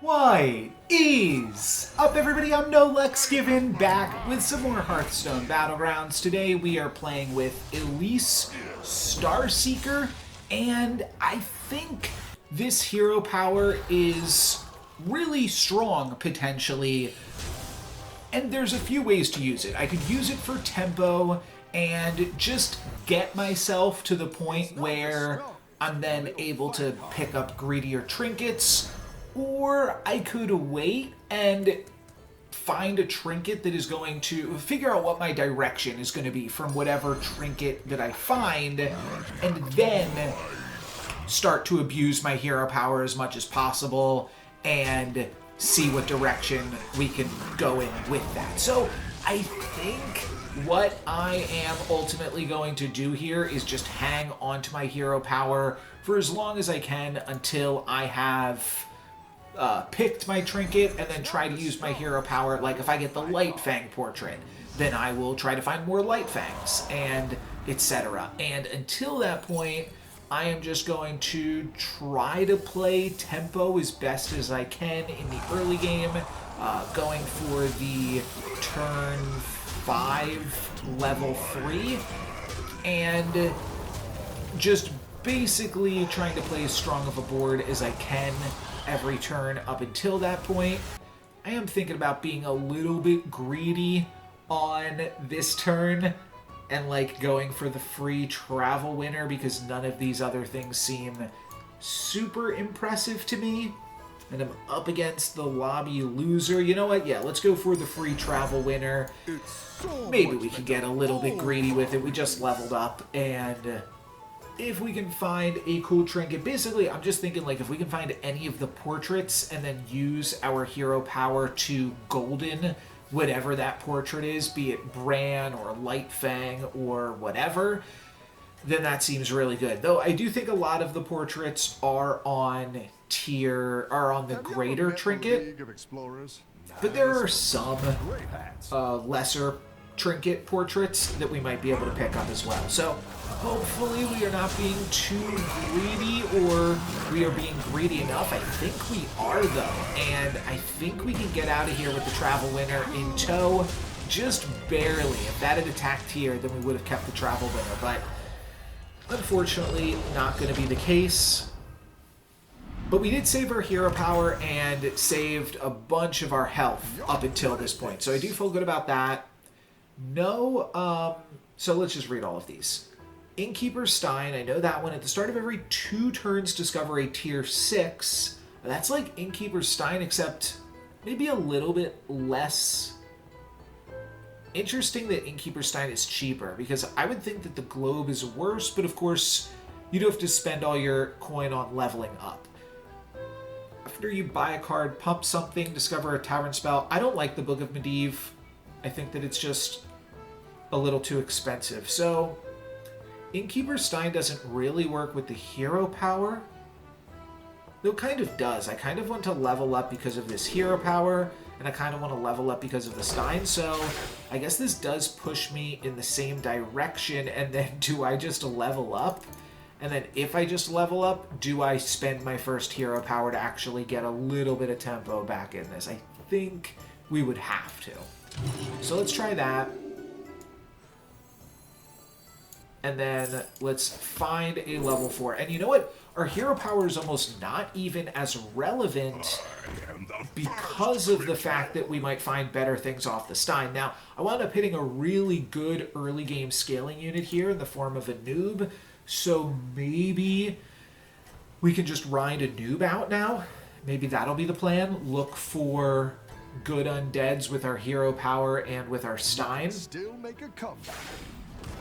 What is up, everybody? I'm NoLex, given back with some more Hearthstone Battlegrounds. Today we are playing with Elise Starseeker, and I think this hero power is really strong, potentially. And there's a few ways to use it. I could use it for tempo and just get myself to the point where I'm then able to pick up greedier trinkets, or I could wait and find a trinket that is going to figure out what my direction is going to be from whatever trinket that I find, and then start to abuse my hero power as much as possible and see what direction we can go in with that. So I think what I am ultimately going to do here is just hang on to my hero power for as long as I can until I have picked my trinket, and then try to use my hero power. Like if I get the Light Fang portrait, then I will try to find more Light Fangs, and etc. And until that point, I am just going to try to play tempo as best as I can in the early game, going for the turn 5 level 3, and just basically trying to play as strong of a board as I can every turn up until that point. I am thinking about being a little bit greedy on this turn and like going for the free travel winner, because none of these other things seem super impressive to me. And I'm up against the lobby loser. You know what? Yeah, let's go for the free travel winner. Maybe we can get a little bit greedy with it. We just leveled up, and if we can find a cool trinket, basically I'm just thinking like if we can find any of the portraits and then use our hero power to golden whatever that portrait is, be it Bran or Light Fang or whatever, then that seems really good. Though I do think a lot of the portraits are on the greater trinket, but there are some lesser trinket portraits that we might be able to pick up as well. So hopefully we are not being too greedy, or we are being greedy enough. I think we are, though, and I think we can get out of here with the travel winner in tow, just barely. If that had attacked here, then we would have kept the travel winner, but unfortunately not going to be the case. But we did save our hero power and saved a bunch of our health up until this point, so I do feel good about that. So let's just read all of these. Innkeeper Stein, I know that one. At the start of every 2 turns, discover a tier 6. That's like Innkeeper Stein, except maybe a little bit less interesting that Innkeeper Stein is cheaper, because I would think that the Globe is worse, but of course you do have to spend all your coin on leveling up. After you buy a card, pump something, discover a tavern spell. I don't like the Book of Medivh. I think that it's just a little too expensive. So Innkeeper Stein doesn't really work with the hero power, though it kind of does. I kind of want to level up because of this hero power, and I kind of want to level up because of the Stein, so I guess this does push me in the same direction. And then do I just level up? And then if I just level up, do I spend my first hero power to actually get a little bit of tempo back in this? I think we would have to. So let's try that. And then let's find a level 4. And you know what? Our hero power is almost not even as relevant because of the fact that we might find better things off the Stein. Now, I wound up hitting a really good early game scaling unit here in the form of a noob. So maybe we can just ride a noob out now. Maybe that'll be the plan. Look for good undeads with our hero power and with our Stein. Still make a comeback.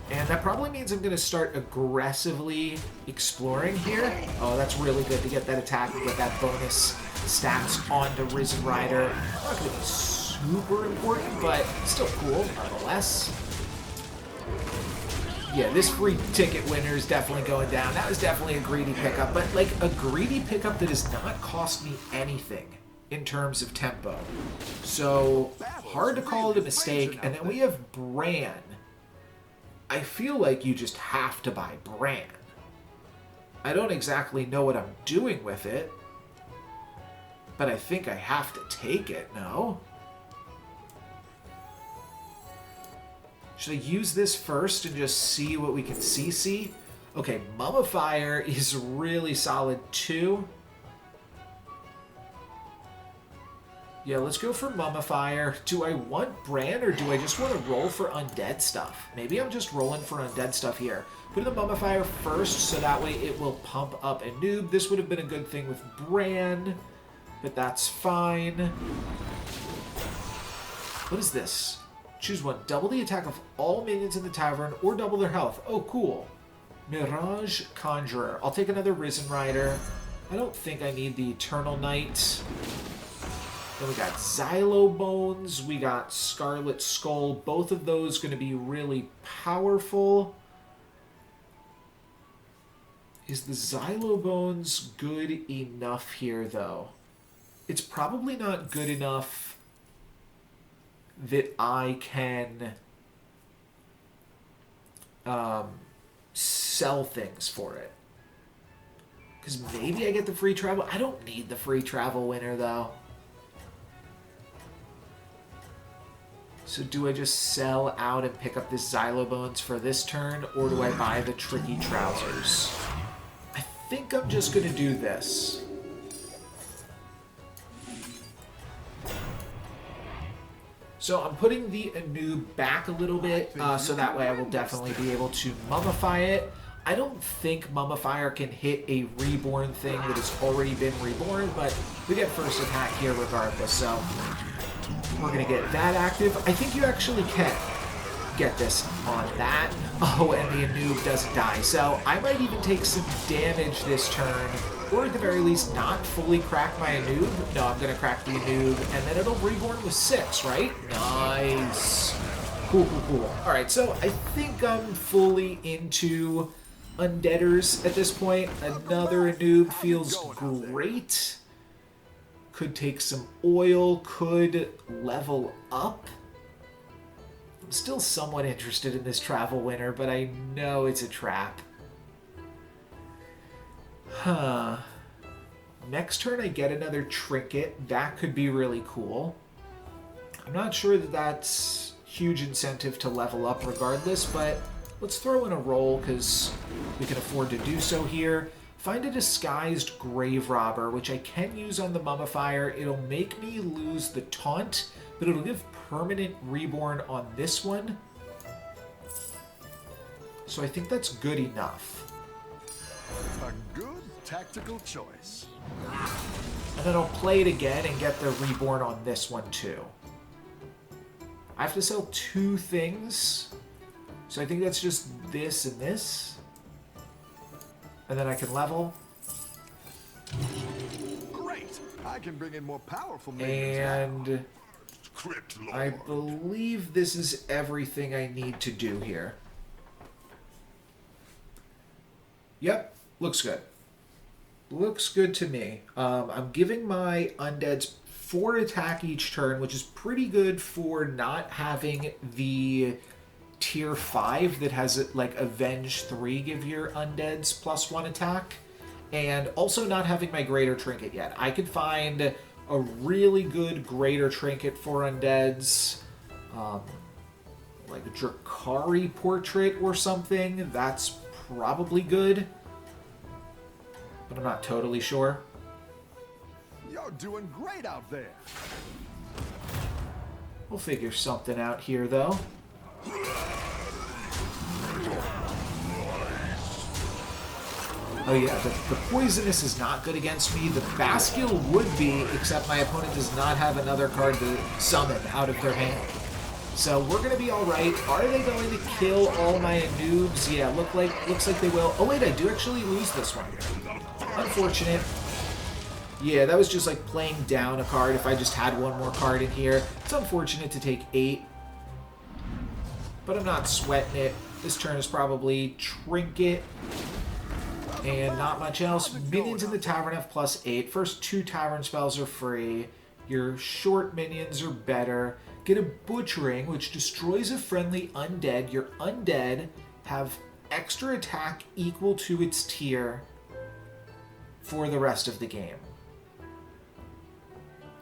And that probably means I'm going to start aggressively exploring here. Oh, that's really good to get that attack and get that bonus stats onto Risen Rider. Not going to be super important, but still cool nonetheless. Yeah, this free ticket winner is definitely going down. That was definitely a greedy pickup, but like a greedy pickup that does not cost me anything in terms of tempo. So hard to call it a mistake. And then we have Bran. I feel like you just have to buy Bran. I don't exactly know what I'm doing with it. But I think I have to take it, no? Should I use this first and just see what we can CC? Okay, Mummifier is really solid too. Yeah, let's go for Mummifier. Do I want Bran or do I just want to roll for Undead stuff? Maybe I'm just rolling for Undead stuff here. Put the Mummifier first so that way it will pump up a noob. This would have been a good thing with Bran, but that's fine. What is this? Choose one. Double the attack of all minions in the tavern or double their health. Oh, cool. Mirage Conjurer. I'll take another Risen Rider. I don't think I need the Eternal Knight. Then we got Xylobones. We got Scarlet Skull. Both of those going to be really powerful. Is the Xylobones good enough here, though? It's probably not good enough that I can sell things for it. Because maybe I get the free travel. I don't need the free travel winner, though. So do I just sell out and pick up this Xylobones for this turn, or do I buy the Tricky Trousers? I think I'm just going to do this. So I'm putting the Anub back a little bit, so that way I will definitely be able to mummify it. I don't think Mummifier can hit a reborn thing that has already been reborn, but we get first attack here regardless, so we're going to get that active. I think you actually can get this on that. Oh, and the Anub doesn't die, so I might even take some damage this turn, or at the very least not fully crack my Anub. No, I'm going to crack the Anub, and then it'll reborn with 6, right? Nice. Cool, cool, cool. All right, so I think I'm fully into Undeaders at this point. Another Anub feels great. Could take some oil, could level up. I'm still somewhat interested in this travel winner, but I know it's a trap. Huh. Next turn I get another trinket. That could be really cool. I'm not sure that that's huge incentive to level up regardless, but let's throw in a roll because we can afford to do so here. Find a disguised grave robber, which I can use on the Mummifier. It'll make me lose the taunt, but it'll give permanent reborn on this one. So I think that's good enough. A good tactical choice. And then I'll play it again and get the reborn on this one too. I have to sell 2 things. So I think that's just this and this. And then I can level. Great! I can bring in more powerful minions. And I believe this is everything I need to do here. Yep, looks good. Looks good to me. I'm giving my Undeads 4 attack each turn, which is pretty good for not having the tier 5 that has like Avenge 3 give your Undeads +1 attack, and also not having my Greater Trinket yet. I could find a really good Greater Trinket for Undeads, like a Drakari Portrait or something. That's probably good, but I'm not totally sure. You're doing great out there. We'll figure something out here though. Oh yeah, the Poisonous is not good against me. The Baskill would be, except my opponent does not have another card to summon out of their hand. So we're going to be alright. Are they going to kill all my Anubs? Yeah, looks like they will. Oh wait, I do actually lose this one. Unfortunate. Yeah, that was just like playing down a card if I just had one more card in here. It's unfortunate to take 8. But I'm not sweating it. This turn is probably Trinket. And not much else. Minions in the tavern have +8. First 2 tavern spells are free. Your short minions are better. Get a Butchering, which destroys a friendly undead. Your undead have extra attack equal to its tier for the rest of the game.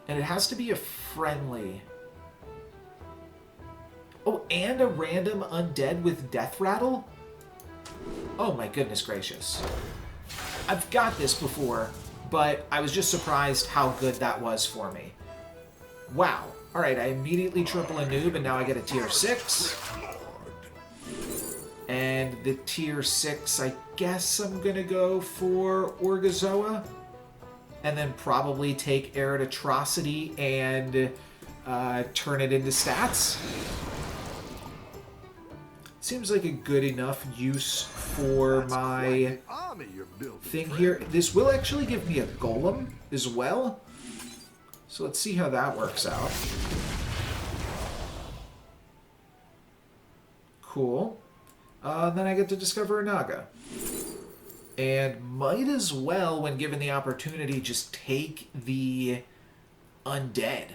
And it has to be a friendly. Oh, and a random undead with death rattle? Oh my goodness gracious. I've got this before, but I was just surprised how good that was for me. Wow. Alright, I immediately triple a noob, and now I get a tier 6. And the tier 6, I guess I'm gonna go for Orgazoa. And then probably take Arid Atrocity and turn it into stats. Seems like a good enough use for my thing here. This will actually give me a golem as well. So let's see how that works out. Cool. Then I get to discover a Naga. And might as well, when given the opportunity, just take the undead.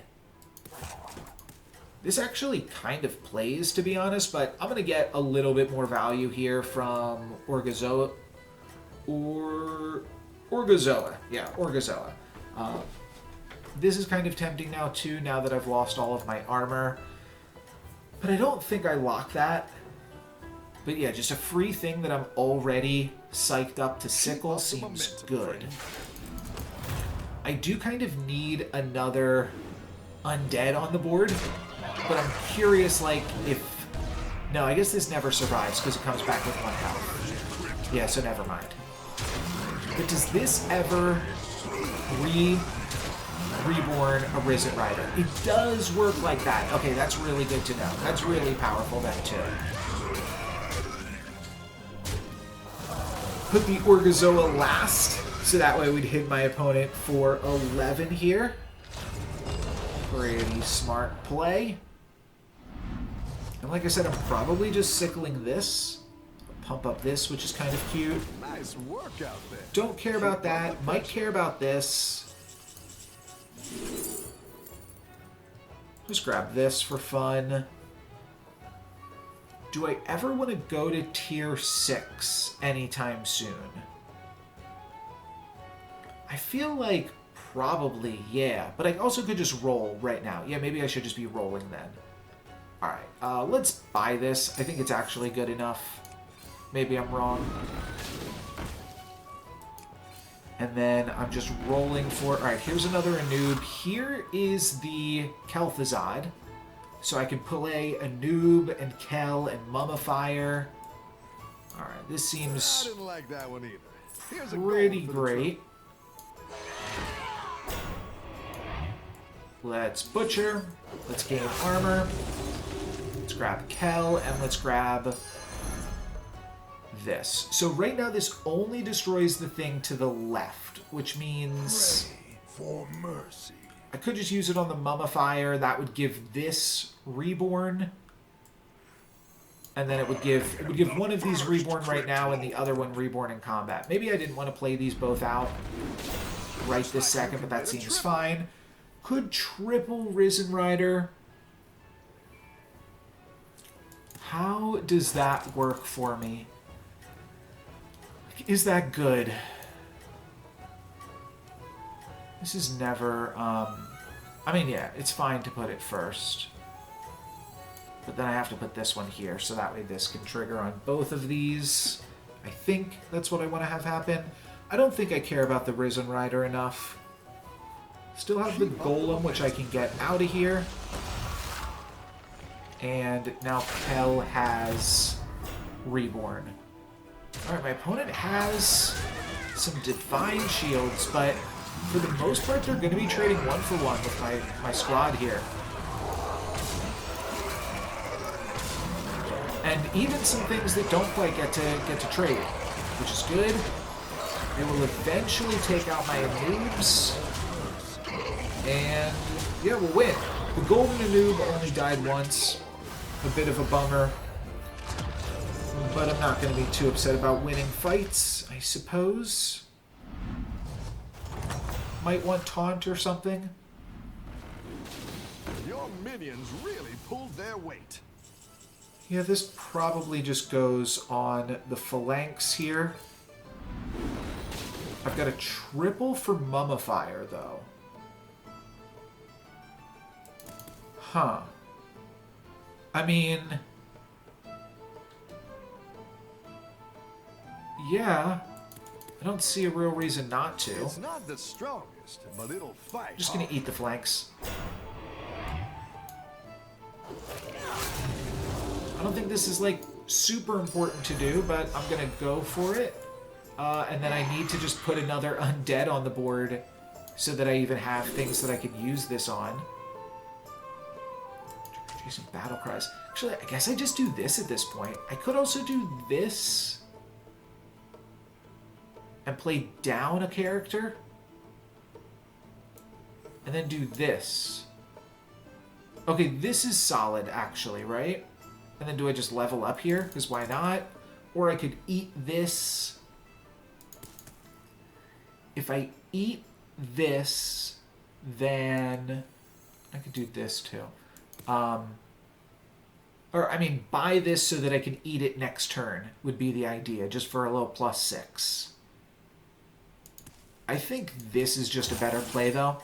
This actually kind of plays, to be honest, but I'm going to get a little bit more value here from Orgazoa. Orgazoa. Yeah, Orgazoa. This is kind of tempting now, too, now that I've lost all of my armor. But I don't think I lock that. But yeah, just a free thing that I'm already psyched up to sickle seems good. I do kind of need another undead on the board, but I'm curious, like, if... No, I guess this never survives because it comes back with 1 health. Yeah, so never mind. But does this ever reborn a Risen Rider? It does work like that. Okay, that's really good to know. That's really powerful then, too. Put the Orgazoa last, so that way we'd hit my opponent for 11 here. Pretty smart play. And like I said, I'm probably just sickling this. Pump up this, which is kind of cute. Nice work out there. Don't care about that. Might care about this. Just grab this for fun. Do I ever want to go to tier 6 anytime soon? I feel like probably, yeah. But I also could just roll right now. Yeah, maybe I should just be rolling then. Alright, let's buy this. I think it's actually good enough. Maybe I'm wrong. And then I'm just rolling for... Alright, here's another Anub. Here is the Kel'Thuzad. So I can play Anub and Kel and Mummifier. Alright, this seems I didn't like that one either. Here's a pretty goal for the great. Let's Butcher. Let's gain armor. Let's grab Kel, and let's grab this. So right now this only destroys the thing to the left, which means... Pray for mercy. I could just use it on the Mummifier. That would give this Reborn. And then it would give one of these Reborn right now and the other one Reborn in combat. Maybe I didn't want to play these both out right this second, but that seems fine. Could triple Risen Rider. How does that work for me? Is that good? This is never, I mean, yeah, it's fine to put it first. But then I have to put this one here, so that way this can trigger on both of these. I think that's what I want to have happen. I don't think I care about the Risen Rider enough. Still have the Golem, which I can get out of here. And now Kel has Reborn. Alright, my opponent has some Divine Shields, but for the most part, they're going to be trading 1-for-1 with my squad here. And even some things that don't quite get to trade, which is good. They will eventually take out my Anubs. And yeah, we'll win. The Golden Anub only died once. A bit of a bummer. But I'm not going to be too upset about winning fights, I suppose. Might want taunt or something. Your minions really pulled their weight. Yeah, this probably just goes on the phalanx here. I've got a triple for Mummifier, though. Huh. I mean... yeah. I don't see a real reason not to. It's not the strongest, but it'll fight. I'm just gonna eat the flanks. I don't think this is, like, super important to do, but I'm gonna go for it. And then I need to just put another undead on the board so that I even have things that I can use this on. Some battle cries. Actually, I guess I just do this at this point. I could also do this and play down a character and then do this. Okay, this is solid, actually, right? And then do I just level up here? Because why not? Or I could eat this. If I eat this, then I could do this too. Or, I mean, buy this so that I can eat it next turn would be the idea, just for a little +6. I think this is just a better play, though.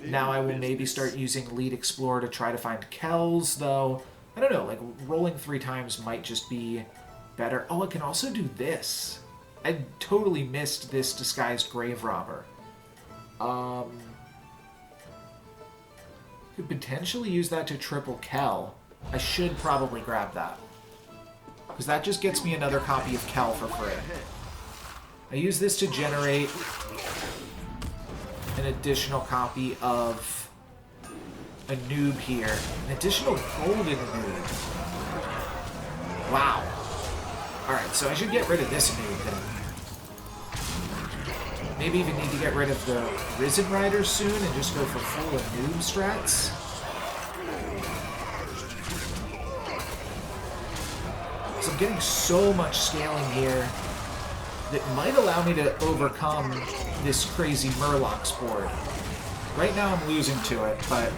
Now I will maybe start using Lead Explorer to try to find Kells, though. I don't know, like, rolling 3 times might just be better. Oh, I can also do this. I totally missed this Disguised Grave Robber. Could potentially use that to triple Kell. I should probably grab that. Because that just gets me another copy of Kell for free. I use this to generate an additional copy of a noob here. An additional golden noob. Wow. Alright, so I should get rid of this noob then. Maybe even need to get rid of the Risen Riders soon and just go for full noob strats. So I'm getting so much scaling here that might allow me to overcome this crazy Murloc's board. Right now I'm losing to it, but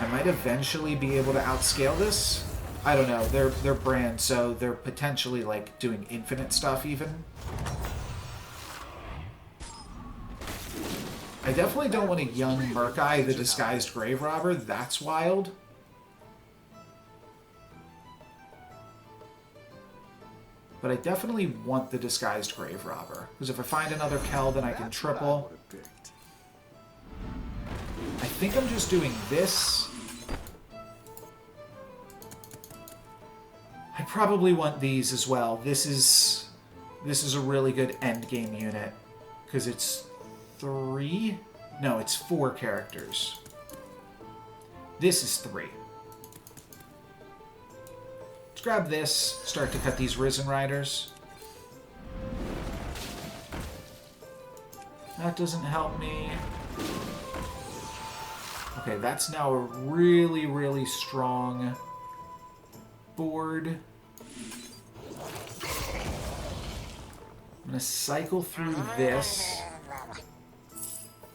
I might eventually be able to outscale this. I don't know, they're brand, so they're potentially like doing infinite stuff even. I definitely don't want a young Murkai, the Disguised Grave Robber. That's wild. But I definitely want the Disguised Grave Robber. Because if I find another Kell, then I can triple. I think I'm just doing this. I probably want these as well. This is a really good endgame unit. Because it's 3? No, it's 4 characters. This is 3. Let's grab this, start to cut these Risen Riders. That doesn't help me. Okay, that's now a really, really strong board. I'm going to cycle through this.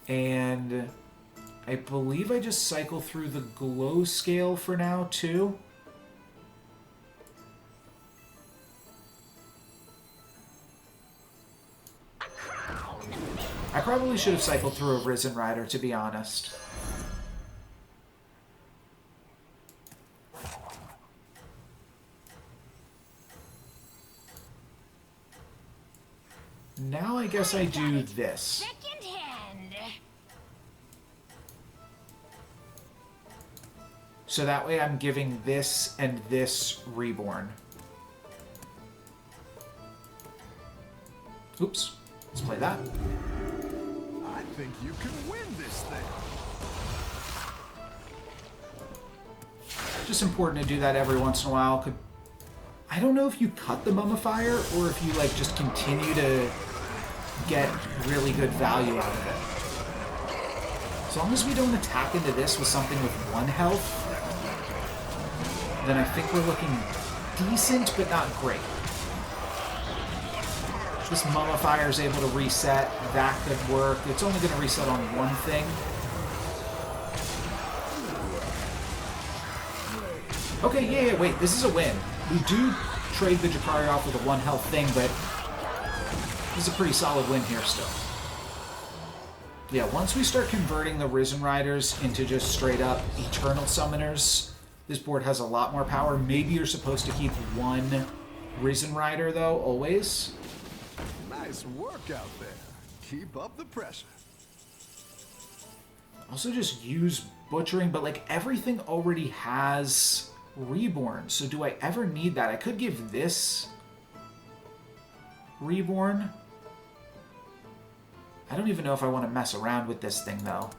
And I believe I just cycle through the glow scale for now, too. I probably should have cycled through a Risen Rider, to be honest. Now I guess I do this. So that way I'm giving this and this Reborn. Oops. Let's play that. I think you can win this thing. Just important to do that every once in a while. I don't know if you cut the Mummifier or if you like just continue to get really good value out of it. As long as we don't attack into this with something with 1 health, then I think we're looking decent, but not great. This Mummifier is able to reset. That could work. It's only going to reset on 1 thing. Okay, yeah, wait. This is a win. We do trade the Jakari off with a 1 health thing, but this is a pretty solid win here still. Yeah, once we start converting the Risen Riders into just straight up Eternal Summoners, this board has a lot more power. Maybe you're supposed to keep one Risen Rider, though, always. Nice work out there. Keep up the pressure. Also just use Butchering, but like everything already has Reborn, so do I ever need that? I could give this Reborn. I don't even know if I want to mess around with this thing, though.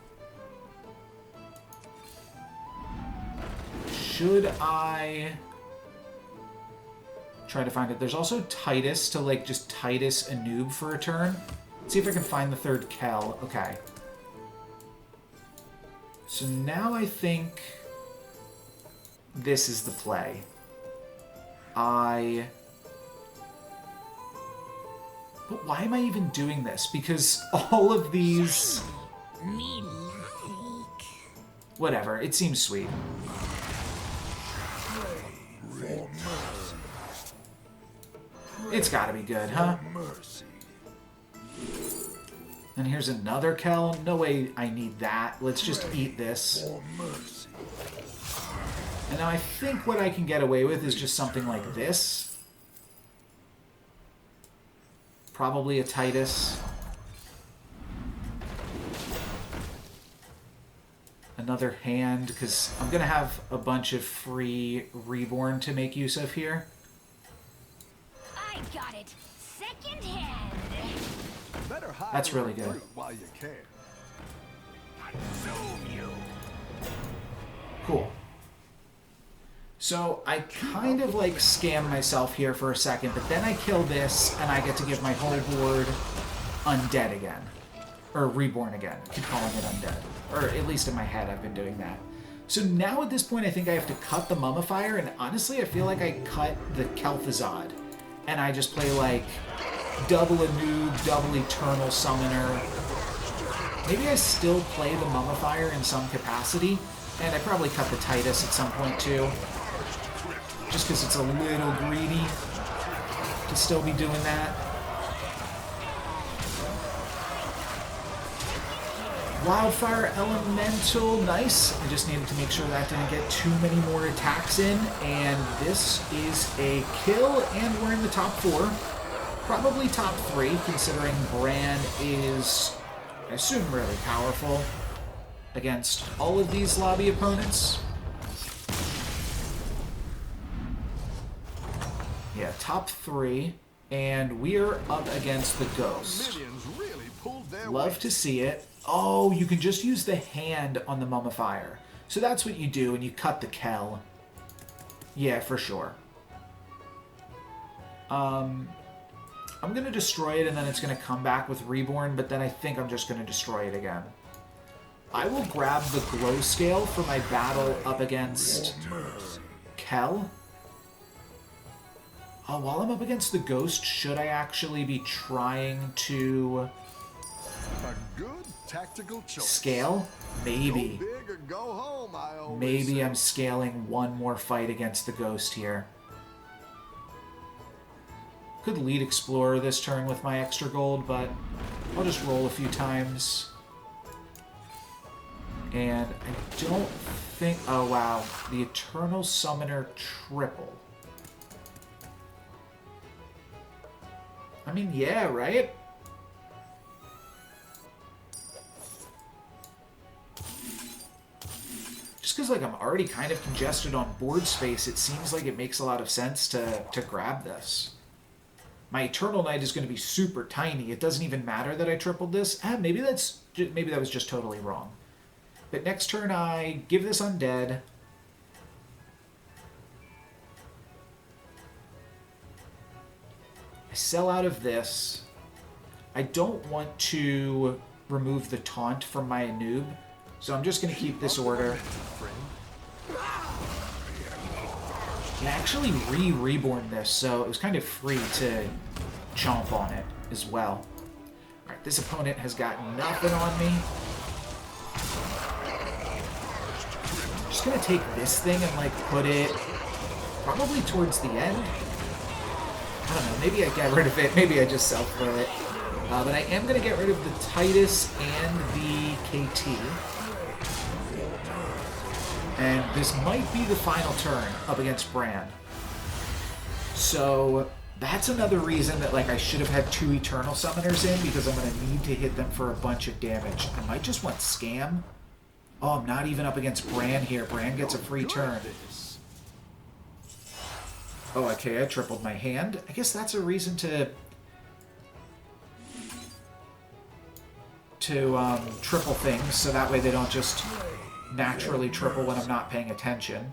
Should I try to find it? There's also Titus to, like, just Titus Anub for a turn. Let's see if I can find the third Kel. Okay. So now I think this is the play. But why am I even doing this? Because all of these... Whatever, it seems sweet. It's gotta be good, huh? And here's another Kel. No way I need that. Let's just eat this. And now I think what I can get away with is just something like this. Probably a Titus. Another hand, because I'm going to have a bunch of free Reborn to make use of here. I got it. Second hand. Better hide That's really good. fruit while you can. Cool. So I kind of like scam myself here for a second, but then I kill this and I get to give my whole board Undead again. Or Reborn again. I keep calling it Undead. Or at least in my head I've been doing that. So now at this point I think I have to cut the Mummifier, and honestly I feel like I cut the Kel'Thuzad. And I just play like double Anub, double Eternal Summoner. Maybe I still play the Mummifier in some capacity, and I probably cut the Titus at some point too. Just because it's a little greedy to still be doing that. Wildfire Elemental, nice. I just needed to make sure that didn't get too many more attacks in, and this is a kill, and we're in the top 4. Probably top 3, considering Bran is, I assume, really powerful against all of these lobby opponents. Yeah, top 3, and we're up against the Ghost. Minions really pulled their Love weight. to see it. Oh, you can just use the hand on the Mummifier. So that's what you do, and you cut the Kel. Yeah, for sure. I'm going to destroy it, and then it's going to come back with Reborn, but then I think I'm just going to destroy it again. I will grab the Glow Scale for my battle up against Kel. While I'm up against the Ghost, should I actually be trying to A good tactical choice. scale? Maybe. Go big or go home, I always Maybe say. I'm scaling one more fight against the Ghost here. Could lead Explorer this turn with my extra gold, but I'll just roll a few times. And I don't think... Oh, wow. The Eternal Summoner triple. I mean, yeah, right? Just because, like, I'm already kind of congested on board space, it seems like it makes a lot of sense to grab this. My Eternal Knight is going to be super tiny. It doesn't even matter that I tripled this. Maybe that was just totally wrong. But next turn I give this Undead. I sell out of this. I don't want to remove the taunt from my Anub, so I'm just going to keep this order. I actually reborn this, so it was kind of free to chomp on it as well. Alright, this opponent has got nothing on me. I'm just going to take this thing and, like, put it probably towards the end. I don't know, maybe I get rid of it, maybe I just self-throw it. But I am going to get rid of the Titus and the KT. And this might be the final turn up against Bran. So that's another reason that like I should have had 2 Eternal Summoners in, because I'm going to need to hit them for a bunch of damage. I might just want Scam. Oh, I'm not even up against Bran here. Bran gets a free turn. Oh, okay, I tripled my hand. I guess that's a reason to triple things, so that way they don't just naturally triple when I'm not paying attention.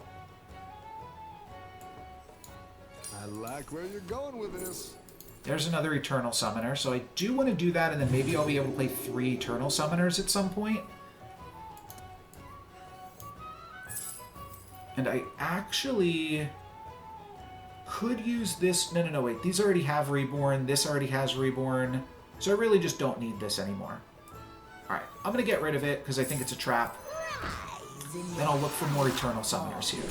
I like where you're going with this. There's another Eternal Summoner, so I do want to do that, and then maybe I'll be able to play 3 Eternal Summoners at some point. And I actually could use this... No, wait. These already have Reborn. This already has Reborn. So I really just don't need this anymore. Alright, I'm going to get rid of it because I think it's a trap. Then I'll look for more Eternal Summoners here.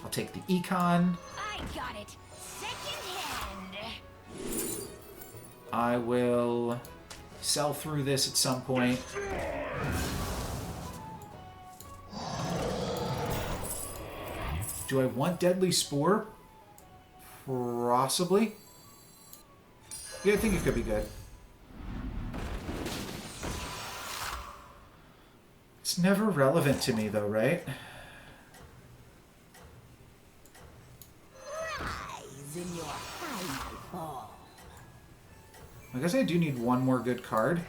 I'll take the Econ. I got it. Second hand. I will sell through this at some point. Do I want Deadly Spore? Possibly. Yeah, I think it could be good. It's never relevant to me, though, right? I guess I do need one more good card.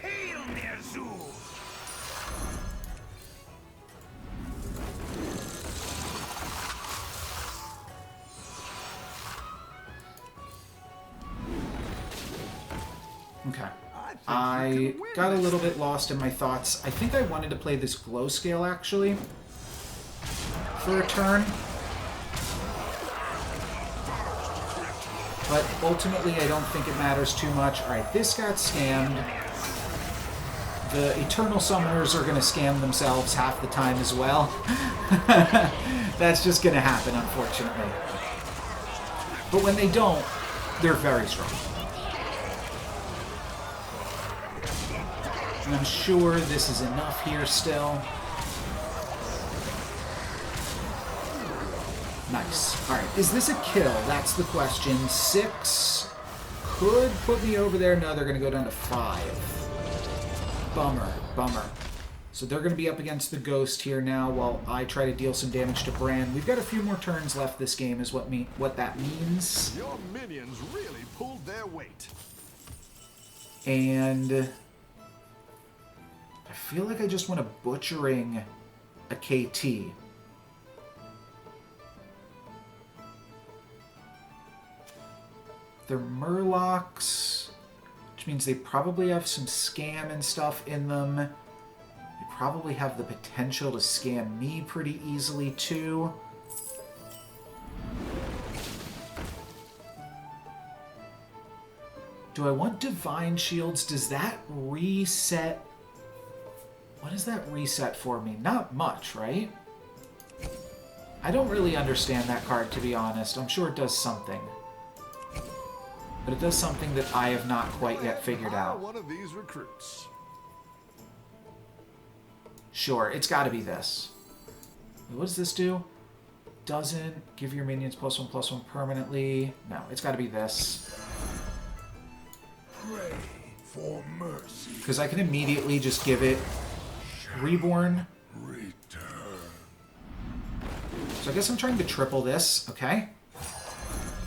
Okay. I got a little bit lost in my thoughts. I think I wanted to play this glow scale, actually, for a turn. But ultimately, I don't think it matters too much. Alright, this got scammed. The Eternal Summoners are going to scam themselves half the time as well. That's just going to happen, unfortunately. But when they don't, they're very strong. And I'm sure this is enough here still. Nice. Alright, is this a kill? That's the question. 6 could put me over there. No, they're going to go down to 5. Bummer. Bummer. So they're going to be up against the Ghost here now while I try to deal some damage to Bran. We've got a few more turns left this game is what that means. Your minions really pulled their weight. And I feel like I just want a butchering a KT. They're Murlocs, which means they probably have some scam and stuff in them. They probably have the potential to scam me pretty easily, too. Do I want Divine Shields? Does that reset? What does that reset for me? Not much, right? I don't really understand that card, to be honest. I'm sure it does something. But it does something that I have not quite yet figured out. One of these recruits. Sure, it's got to be this. What does this do? Doesn't give your minions +1/+1 permanently. No, it's got to be this. Pray for mercy. Because I can immediately just give it Reborn. Return. So I guess I'm trying to triple this. Okay.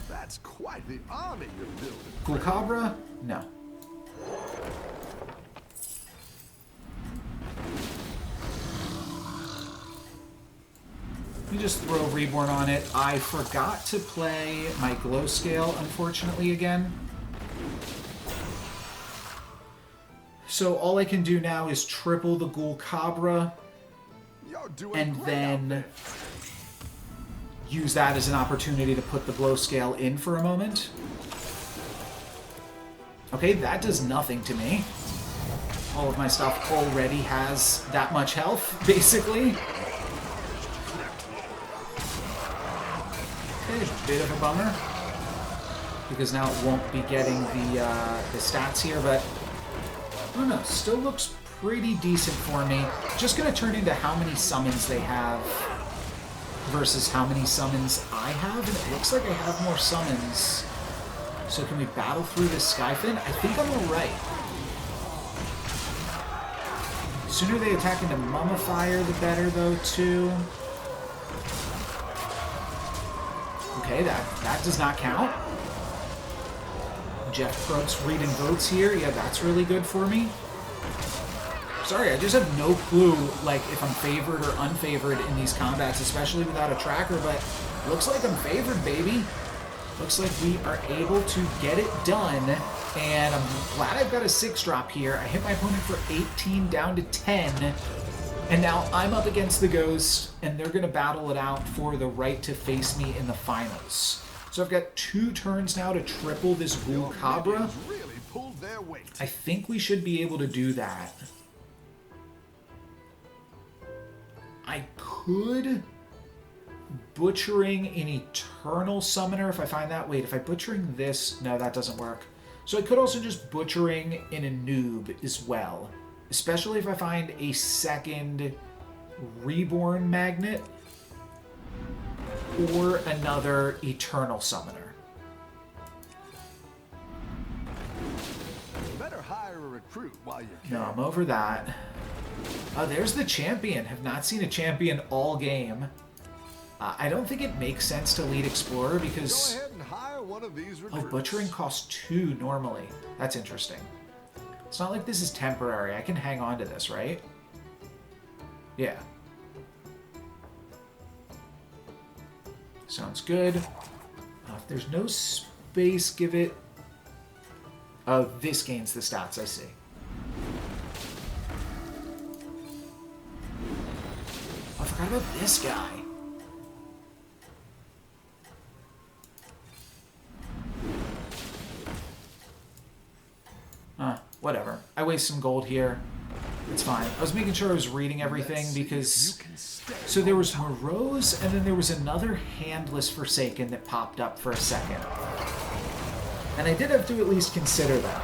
That's quite the army you're building. Cool Cabra? No. Let me just throw Reborn on it. I forgot to play my Glow Scale, unfortunately, again. So all I can do now is triple the Ghoul Cabra, You're doing and great then out there. use that as an opportunity to put the Glow Scale in for a moment. Okay, that does nothing to me. All of my stuff already has that much health, basically. Okay, bit of a bummer. because now it won't be getting the stats here, but I don't know, still looks pretty decent for me. Just going to turn into how many summons they have versus how many summons I have, and it looks like I have more summons. So can we battle through this Skyfin? I think I'm alright. The sooner they attack into Mummifier, the better, though, too. Okay, that does not count. Jeff Probst reading votes here. Yeah, that's really good for me. Sorry, I just have no clue, like, if I'm favored or unfavored in these combats, especially without a tracker, but looks like I'm favored, baby. Looks like we are able to get it done, and I'm glad I've got a 6-drop here. I hit my opponent for 18 down to 10, and now I'm up against the Ghost, and they're going to battle it out for the right to face me in the finals. So I've got 2 turns now to triple this Ghoul Cabra. Really pulled their weight. I think we should be able to do that. I could butchering an Eternal Summoner if I find that. Wait, if I butchering this, no, that doesn't work. So I could also just butchering an Anub as well, especially if I find a second Reborn Magnet or another Eternal Summoner. Better hire a recruit while you can. No, I'm over that. Oh, there's the champion. Have not seen a champion all game. I don't think it makes sense to lead Explorer because... Go ahead and hire one of these recruits. Oh, butchering costs 2 normally. That's interesting. It's not like this is temporary. I can hang on to this, right? Yeah. Sounds good. If there's no space, give it... Oh, this gains the stats, I see. I forgot about this guy. Whatever. I waste some gold here. It's fine. I was making sure I was reading everything because... So there was Morose, and then there was another Handless Forsaken that popped up for a second. And I did have to at least consider that.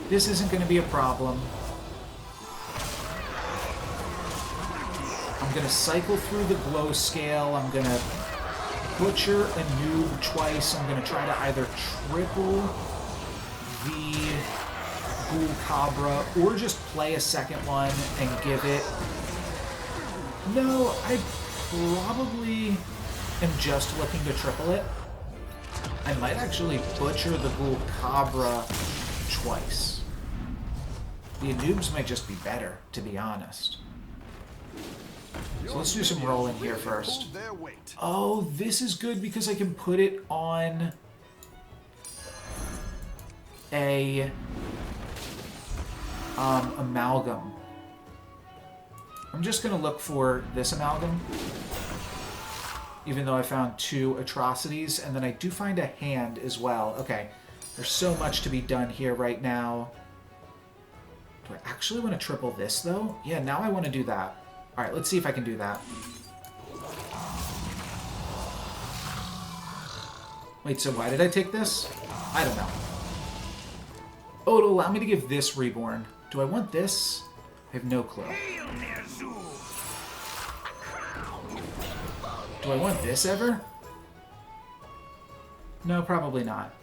This isn't going to be a problem. I'm going to cycle through the glow scale. I'm going to butcher a noob twice. I'm going to try to either triple the Ghoul Cabra or just play a second one and give it... No, I probably am just looking to triple it. I might actually butcher the Ghoul Cabra twice. The Anubs might just be better, to be honest. So let's do some rolling here first. Oh, this is good because I can put it on a amalgam. I'm just going to look for this amalgam, even though I found 2 atrocities, and then I do find a hand as well. Okay, there's so much to be done here right now. Do I actually want to triple this, though? Yeah, now I want to do that. Alright, let's see if I can do that. Wait, so why did I take this? I don't know. Oh, it'll allow me to give this Reborn. Do I want this? I have no clue. Do I want this ever? No, probably not.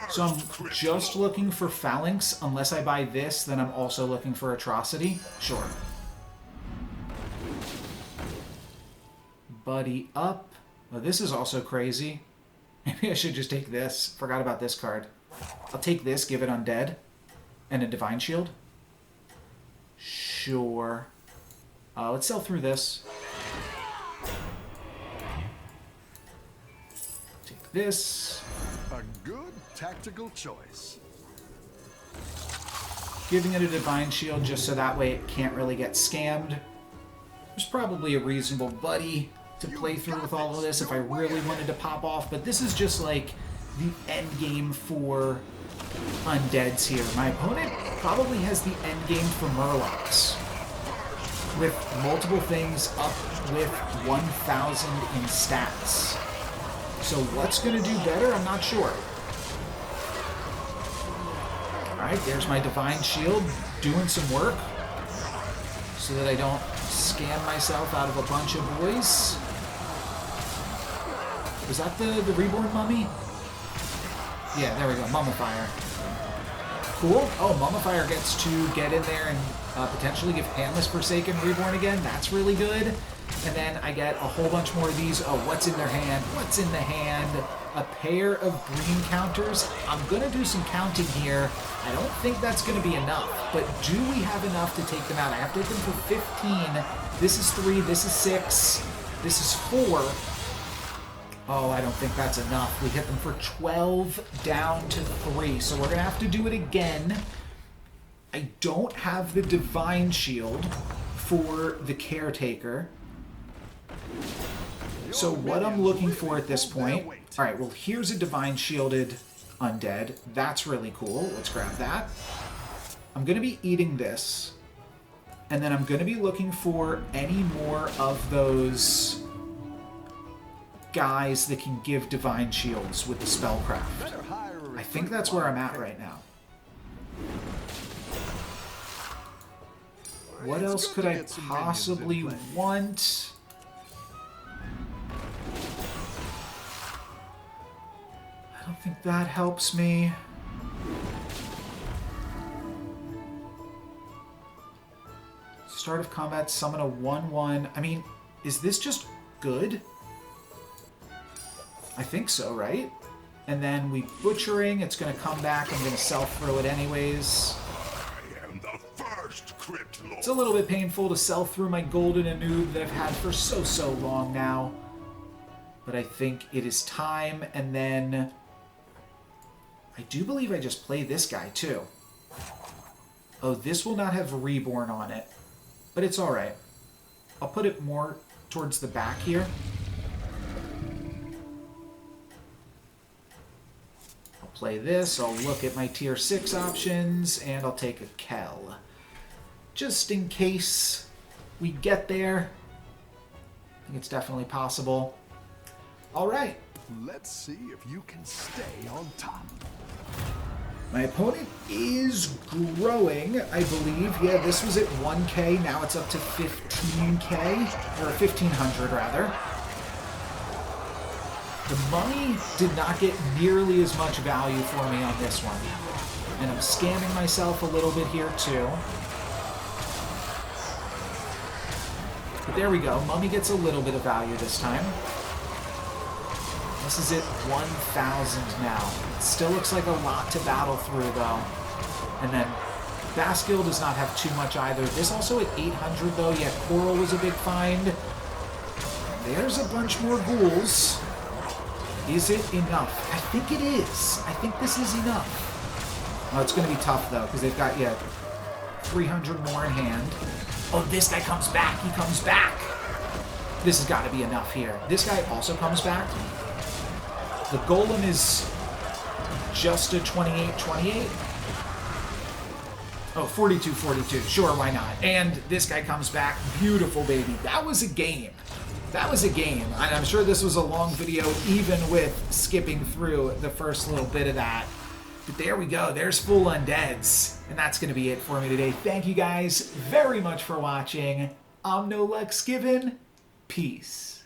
So I'm just looking for Phalanx. Unless I buy this, then I'm also looking for Atrocity. Sure. Buddy up. Oh, this is also crazy. Maybe I should just take this. Forgot about this card. I'll take this, give it Undead. And a Divine Shield. Sure. Let's sell through this. Take this. A good tactical choice. Giving it a Divine Shield just so that way it can't really get scammed. There's probably a reasonable buddy to play through with all of this if I really wanted to pop off, but this is just like the end game for Undeads here. My opponent probably has the end game for Murlocs. with multiple things up with 1,000 in stats. So what's going to do better? I'm not sure. Alright, there's my Divine Shield doing some work so that I don't scam myself out of a bunch of boys. Was that the Reborn Mummy? Yeah, there we go. Mummifier. Cool. Oh, Mummifier gets to get in there and potentially give Handless Forsaken Reborn again. That's really good. And then I get a whole bunch more of these. Oh, what's in their hand? What's in the hand? A pair of green counters. I'm going to do some counting here. I don't think that's going to be enough. But do we have enough to take them out? I have to hit them for 15. This is 3. This is 6. This is 4. Oh, I don't think that's enough. We hit them for 12 down to 3. So we're going to have to do it again. I don't have the Divine Shield for the Caretaker. So what I'm looking for at this point... Alright, well, here's a Divine Shielded Undead. That's really cool. Let's grab that. I'm going to be eating this. And then I'm going to be looking for any more of those guys that can give Divine Shields with the Spellcraft. I think that's where I'm at right now. What else could I possibly want? I don't think that helps me. Start of combat, summon a 1/1. I mean, is this just good? I think so, right? And then we butchering, it's going to come back. I'm going to self-throw it anyways. I am the first crypt lord. It's a little bit painful to sell through my golden Anub that I've had for so long now. But I think it is time, and then... I do believe I just play this guy, too. Oh, this will not have Reborn on it. But it's alright. I'll put it more towards the back here. I'll play this, I'll look at my tier 6 options, and I'll take a Kel. Just in case we get there. I think it's definitely possible. Alright. Let's see if you can stay on top. My opponent is growing, I believe. Yeah, this was at 1k, now it's up to 15k, or 1500 rather. The money did not get nearly as much value for me on this one. And I'm scamming myself a little bit here too. But there we go, Mummy gets a little bit of value this time. This is at 1,000 now. It still looks like a lot to battle through, though. And then Baskill does not have too much either. This also at 800, though. Yeah, Coral was a big find. There's a bunch more ghouls. Is it enough? I think it is. I think this is enough. Oh, it's going to be tough, though, because they've got, yeah, 300 more in hand. Oh, this guy comes back. He comes back. This has got to be enough here. This guy also comes back. The Golem is just a 28-28. Oh, 42-42. Sure, why not? And this guy comes back. Beautiful, baby. That was a game. That was a game. And I'm sure this was a long video, even with skipping through the first little bit of that. But there we go. There's full Undeads. And that's going to be it for me today. Thank you guys very much for watching. I'm No Lex Given. Peace.